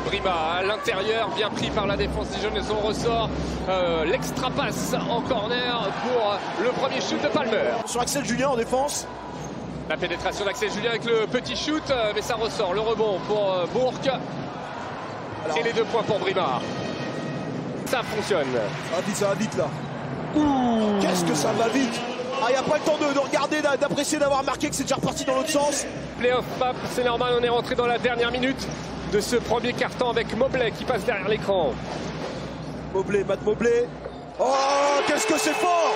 Brima à l'intérieur, bien pris par la défense dijonnaise. On ressort l'extra passe en corner pour le premier shoot de Palmer. Sur Axel Julien en défense. La pénétration d'Axel Julien avec le petit shoot, mais ça ressort. Le rebond pour Bourque. Et les 2 points pour Brima. Ça fonctionne. Ça va vite là. Qu'est-ce que ça va vite. Il n'y a pas le temps de regarder, d'apprécier, d'avoir marqué que c'est déjà reparti dans l'autre sens. Playoff Pap, c'est normal, on est rentré dans la dernière minute de ce premier quart-temps avec Mobley qui passe derrière l'écran. Matt Mobley. Oh, qu'est-ce que c'est fort.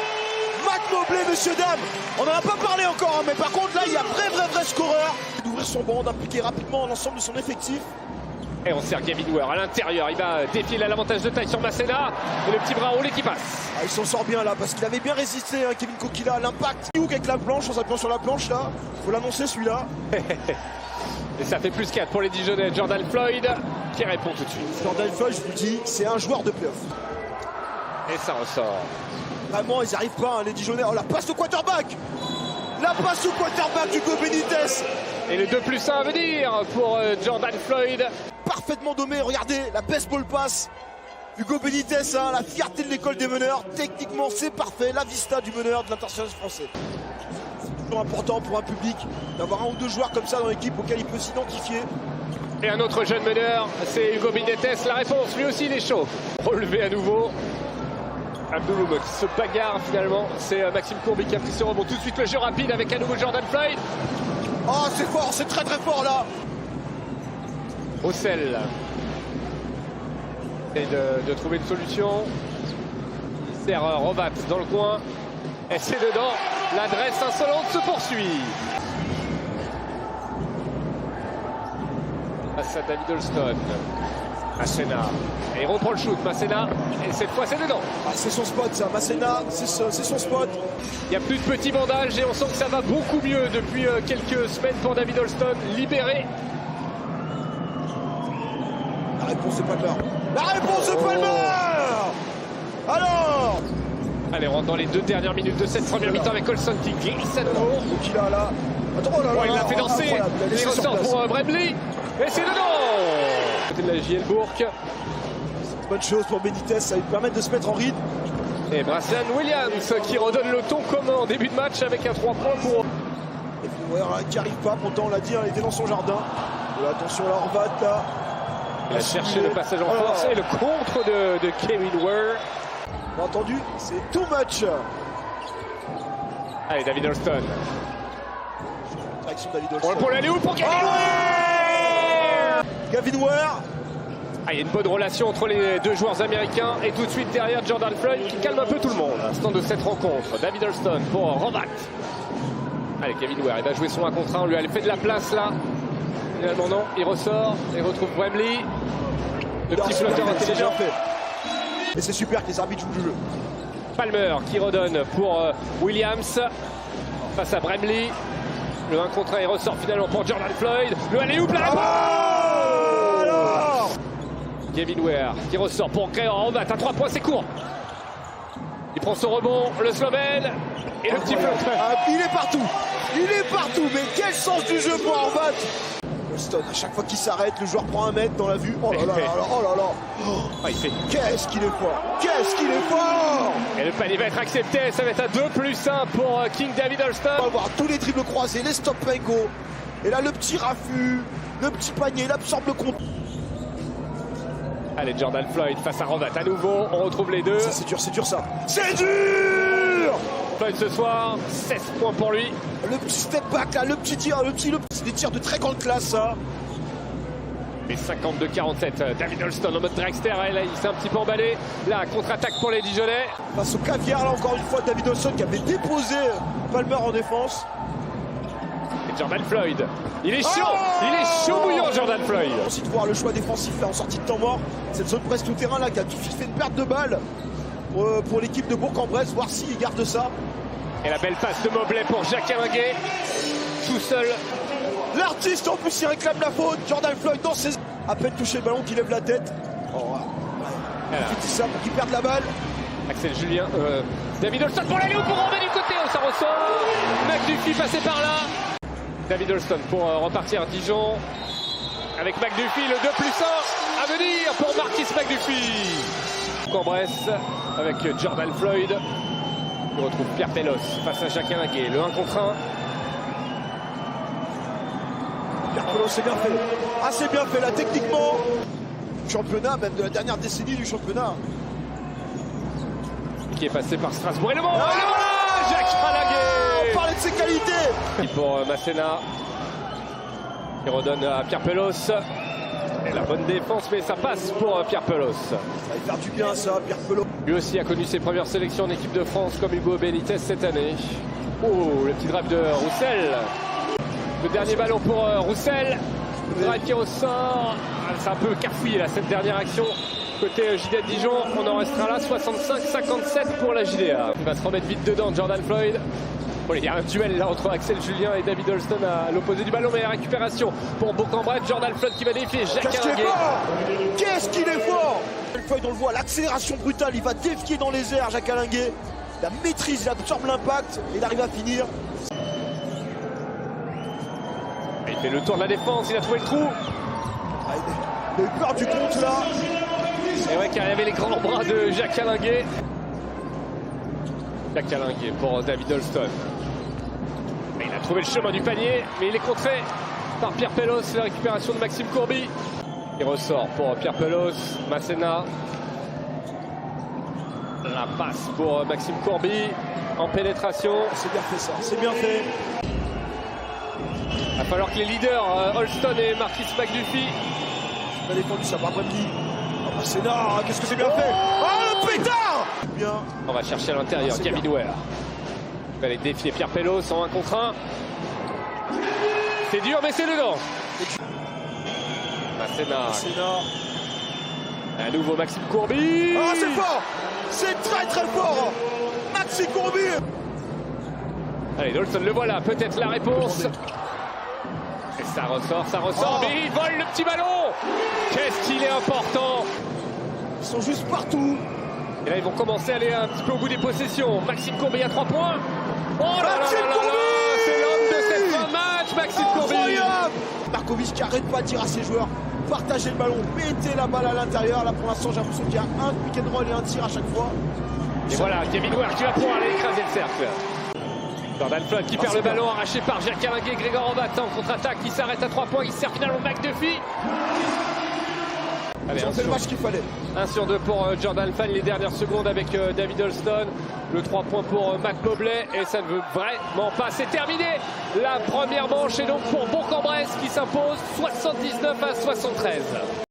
Matt Mobley, messieurs, dames. On n'en a pas parlé encore, hein, mais par contre, là, il y a vrai scoreur. D'ouvrir son banc, d'impliquer rapidement l'ensemble de son effectif. Et on sert Gavin Ware à l'intérieur. Il va défiler à l'avantage de taille sur Masséna. Et le petit bras roulé qui passe. Il s'en sort bien là, parce qu'il avait bien résisté, hein, Kevin Kokila, à l'impact. Avec la planche, on s'appuie sur la planche là. Faut l'annoncer celui-là. Et ça fait plus 4 pour les Dijonnais. Jordan Floyd qui répond tout de suite. Jordan Floyd, je vous le dis, c'est un joueur de playoff. Et ça ressort. Vraiment, ils n'y arrivent pas, hein, les Dijonnais. Oh, la passe au quarterback. La passe au quarterback d'Hugo Benitez. Et le 2+1 à venir pour Jordan Floyd. Parfaitement dommé, regardez, la baseball pass. Hugo Benitez, hein, la fierté de l'école des meneurs. Techniquement, c'est parfait. La vista du meneur de l'international français. C'est toujours important pour un public d'avoir 1 ou 2 joueurs comme ça dans l'équipe auquel il peut s'identifier. Et un autre jeune meneur, c'est Hugo Benitez. La réponse, lui aussi, il est chaud. Relevé à nouveau. Abdouloum qui se bagarre finalement. C'est Maxime Courbet qui a pris ce rebond. Tout de suite, le jeu rapide avec à nouveau Jordan Floyd. Oh, c'est fort, c'est très fort là. Roussel. Et de trouver une solution. Il sert Rovat dans le coin. Et c'est dedans. L'adresse insolente se poursuit. Face à David Holston. Masséna. Et il reprend le shoot. Masséna. Et cette fois, c'est dedans. Ah, c'est son spot ça. Masséna, c'est son spot. Il n'y a plus de petits bandages et on sent que ça va beaucoup mieux depuis quelques semaines pour David Holston. Libéré. La réponse est Palmer. La réponse est Palmer. Alors. Allez, on rentre dans les 2 dernières minutes de cette première mi-temps avec Olson qui glisse à nouveau. Donc il a là. Attends, oh là là, il l'a fait danser. Il ressort pour Bremley. Et c'est dedans. Côté de la JL Bourque. Bonne chose pour Benitez, ça va lui permettre de se mettre en ride. Et Braslan Williams qui redonne le ton comme en début de match avec un 3 points pour. Et puis, ouais, qui arrive pas, pourtant on l'a dit, hein, il était dans son jardin. Et attention là, Horvat là. Il a cherché le passage en force et le contre de Kevin Ware. Bien entendu, c'est too much. Allez, David Holston. Direction David Holston. Pour l'alley-oop pour Gavin Ware. Gavin Ware. Il y a une bonne relation entre les 2 joueurs américains et tout de suite derrière Jordan Floyd qui calme un peu tout le monde. Instant de cette rencontre, David Holston pour Rovat. Allez, Gavin Ware, il va jouer son 1 contre 1, on lui a fait de la place là. Finalement non, il ressort, il retrouve Wembley. Le petit flotteur intelligent. Et c'est super que les arbitres jouent le jeu. Palmer qui redonne pour Williams face à Bremley. Le 1 contre 1, il ressort finalement pour Jordan Floyd. Le alley-oop, la réponse. Gavin Ware qui ressort pour Gréor Horvat à 3 points, c'est court. Il prend son rebond, le Slovène et le petit flotteur. Il est partout, mais quel sens du jeu pour Horvat. Holston, à chaque fois qu'il s'arrête, le joueur prend 1 mètre dans la vue. Oh là là, oh là là. Il fait. Qu'est-ce qu'il est fort. Et le panier va être accepté, ça va être un 2+1 pour King David Holston. On va voir tous les dribbles croisés, les stop and go. Et là, le petit raffut, le petit panier, il absorbe le compte. Allez, Jordan Floyd face à Rovat à nouveau, on retrouve les 2. C'est dur ça. C'est dur. Floyd ce soir, 16 points pour lui. Le petit step back là, le petit tir, c'est des tirs de très grande classe ça. Et 52-47, David Holston en mode dragster, et là il s'est un petit peu emballé. La contre-attaque pour les Dijonnais. Face au caviar là encore une fois, David Holston qui avait déposé Palmer en défense. Et Jordan Floyd, il est chaud bouillant Jordan Floyd. Aussi de voir le choix défensif là en sortie de temps mort. Cette zone presse tout terrain là qui a tout de suite fait une perte de balle pour l'équipe de Bourg-en-Bresse, voir s'il garde ça. Et la belle passe de Mobley pour Jacques Aminguet, tout seul. L'artiste en plus il réclame la faute. Jordan Floyd dans ses... À peine touché le ballon qu'il lève la tête. Il dit ça pour qu'il perde la balle. Axel Julien, David Holston pour l'alley-oop pour Robin du côté, ça ressort. McDuffie passé par là. David Holston pour repartir Dijon avec McDuffie, le 2+1. à venir pour Marquis McDuffie. Bourg-en-Bresse avec Jordan Floyd. On retrouve Pierre Pellos face à Jacques Alinguet. Le 1 contre 1. Pierre Pellos, c'est bien fait. Ah, c'est bien fait là, techniquement. Championnat, même de la dernière décennie du championnat. Qui est passé par Strasbourg. Et le voilà, Jacques Alinguet. On parlait de ses qualités. Et pour Masséna, qui redonne à Pierre Pellos. Et la bonne défense, mais ça passe pour Pierre Pellos. Ça va faire du bien ça, Pierre Pellos. Lui aussi a connu ses premières sélections en équipe de France comme Hugo Benitez cette année. Oh, le petit drive de Roussel. Le dernier ballon pour Roussel. Le drive qui ressort. C'est un peu cafouillé là, cette dernière action. Côté JD de Dijon, on en restera là. 65-57 pour la JDA. Il va se remettre vite dedans, Jordan Floyd. Bon, il y a un duel là entre Axel Julien et David Holston à l'opposé du ballon, mais la récupération pour Bourg-en-Bresse. Jordan Floyd qui va défier Jacques Alinguet. Qu'est-ce qu'il est fort! Floyd, on le voit, l'accélération brutale, il va défier dans les airs Jacques Alinguet. La maîtrise, il absorbe l'impact et il arrive à finir. Il fait le tour de la défense, il a trouvé le trou. Il a eu peur du compte là. Et ouais, car il y avait les grands bras de Jacques Alinguet. Jacques Alinguet pour David Holston. Et il a trouvé le chemin du panier, mais il est contré par Pierre Pellos. La récupération de Maxime Courby. Il ressort pour Pierre Pellos. Masséna. La passe pour Maxime Courby en pénétration. C'est bien fait ça, c'est bien fait. Il va falloir que les leaders, Holston et Marquis McDuffie. Il a défendu ça par Bradley. Masséna, qu'est-ce que c'est bien fait! Oh le pétard! Bien. On va chercher à l'intérieur, Kevin Ware. Il va aller défier Pierre Pellos en 1 contre 1. C'est dur, mais c'est dedans. Masséna. À nouveau Maxime Courby. Ah, c'est fort! C'est très très fort! Maxime Courby! Allez, Holston le voilà, peut-être la réponse. Et ça ressort, mais il vole le petit ballon. Qu'est-ce qu'il est important! Ils sont juste partout. Et là, ils vont commencer à aller un petit peu au bout des possessions. Maxime Courby à 3 points. Oh là là là là, c'est l'homme de cette fin de match, Maxime Courby. Markovic qui arrête pas de dire à ses joueurs, partagez le ballon, mettez la balle à l'intérieur. Là, pour l'instant, j'ai l'impression qu'il y a un pick and roll et un tir à chaque fois. Et voilà, Kevin Ware qui va pouvoir aller écraser le cercle. Jordan Floyd qui perd le ballon, arraché par Jacques Alinguet. Grégor Obat en contre-attaque, qui s'arrête à 3 points. Il sert finalement McDuffie. Allez, ils ont fait le match qu'il fallait. 1 sur 2 pour Jordan Floyd, les dernières secondes avec David Holston. Le 3 points pour Mac Mobley et ça ne veut vraiment pas. C'est terminé la première manche et donc pour Bourg-en-Bresse qui s'impose 79-73.